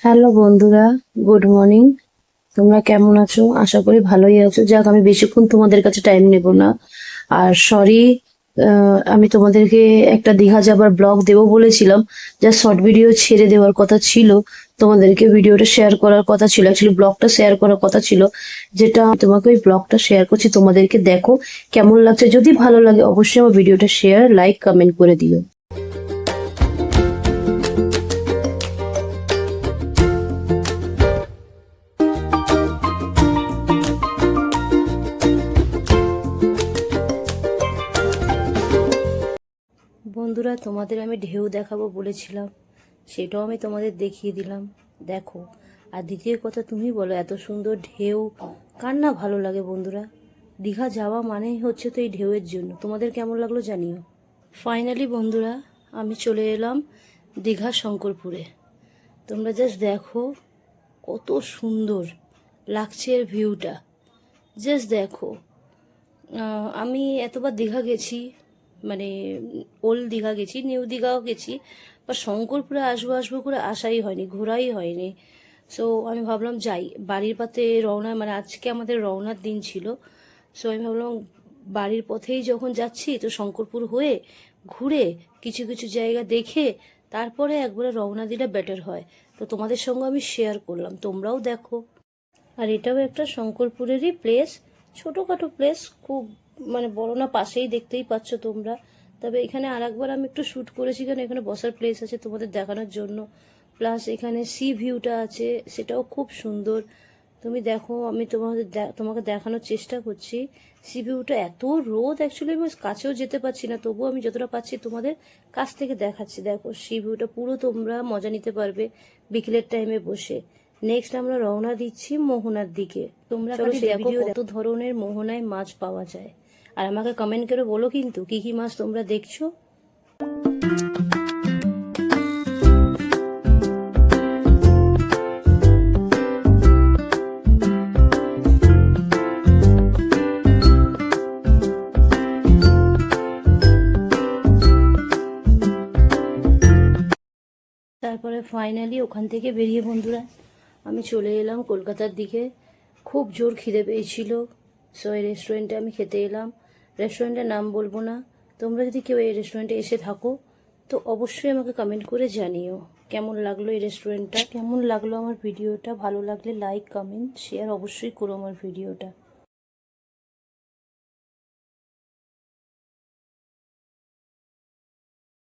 Hello বন্ধুরা, good morning. তোমরা কেমন আছো? আশা করি ভালোই আছো। যাক, আমি বেশিক্ষণ তোমাদের কাছে টাইম নেব না। আর সরি, আমি তোমাদেরকে একটা দীঘা যাবার ব্লগ দেবো বলেছিলাম, যা শর্ট ভিডিও ছেড়ে দেওয়ার কথা ছিল। তোমাদেরকে ভিডিওটা শেয়ার করার কথা ছিল, অ্যাকচুয়ালি ব্লগটা শেয়ার করার কথা ছিল, যেটা তোমাকে ওই ব্লগটা শেয়ার করছি। তোমাদেরকে দেখো কেমন লাগছে। যদি ভালো লাগে অবশ্যই আমার ভিডিওটা শেয়ার, লাইক, কমেন্ট করে দিও। বন্ধুরা, তোমাদের আমি ঢেউ দেখাবো বলেছিলাম, সেটাও আমি তোমাদের দেখিয়ে দিলাম। দেখো। আর দ্বিতীয় কথা, তুমি বলো, এত সুন্দর ঢেউ কার না ভালো লাগে বন্ধুরা? দীঘা যাওয়া মানেই হচ্ছে তো এই ঢেউয়ের জন্য। তোমাদের কেমন লাগলো জানিও। ফাইনালি বন্ধুরা, আমি চলে এলাম দীঘা শঙ্করপুরে। তোমরা জাস্ট দেখো কত সুন্দর লাগছে এর ভিউটা। জাস্ট দেখো। আমি এতবার দীঘা গেছি, মানে ওল্ড দীঘা গেছি, নিউ দীঘাও গেছি, বা শঙ্করপুরে আসবো আসবো করে আসাই হয়নি, ঘোরাই হয়নি। সো আমি ভাবলাম যাই, বাড়ির পথে রওনা, মানে আজকে আমাদের রওনার দিন ছিল। সো আমি ভাবলাম বাড়ির পথেই যখন যাচ্ছি, তো শঙ্করপুর হয়ে ঘুরে কিছু কিছু জায়গা দেখে তারপরে একবারে রওনা দিলে বেটার হয়। তো তোমাদের সঙ্গে আমি শেয়ার করলাম, তোমরাও দেখো। আর এটাও একটা শঙ্করপুরেরই প্লেস, ছোটোখাটো প্লেস, খুব মানে বড় না, পাশেই দেখতেই পাচ্ছ তোমরা। তবে এখানে আরেকবার আমি একটু শ্যুট করেছি, কারণ এখানে বসার প্লেস আছে তোমাদের দেখানোর জন্য। প্লাস এখানে সি ভিউটা আছে, সেটাও খুব সুন্দর। তুমি দেখো, আমি তোমাকে দেখানোর চেষ্টা করছি। সি ভিউটা এত রোদ, অ্যাকচুয়ালি আমি কাছেও যেতে পারছি না, তবুও আমি যতটা পাচ্ছি তোমাদের কাছ থেকে দেখাচ্ছি। দেখো সি ভিউটা পুরো তোমরা মজা নিতে পারবে বিকেলের টাইমে বসে। নেক্সট আমরা রওনা দিচ্ছি মোহনার দিকে। তোমরা খালি দেখো কত ধরনের মোহনায় মাছ পাওয়া যায়। আর আমাকে কমেন্ট করে বলো কিন্তু কি কি মাছ তোমরা দেখছো। তারপরে ফাইনালি ওখান থেকে বেরিয়ে বন্ধুরা আমি চলে এলাম কলকাতার দিকে। খুব জোর খিদে পেয়েছিল, সো এই রেস্টুরেন্টে আমি খেতে এলাম। রেস্টুরেন্টের নাম বলবো না। তোমরা যদি কেউ এই রেস্টুরেন্টে এসে থাকো, তো অবশ্যই আমাকে কমেন্ট করে জানিও কেমন লাগলো এই রেস্টুরেন্টটা, কেমন লাগলো আমার ভিডিওটা। ভালো লাগলে লাইক, কমেন্ট, শেয়ার অবশ্যই করো আমার ভিডিওটা।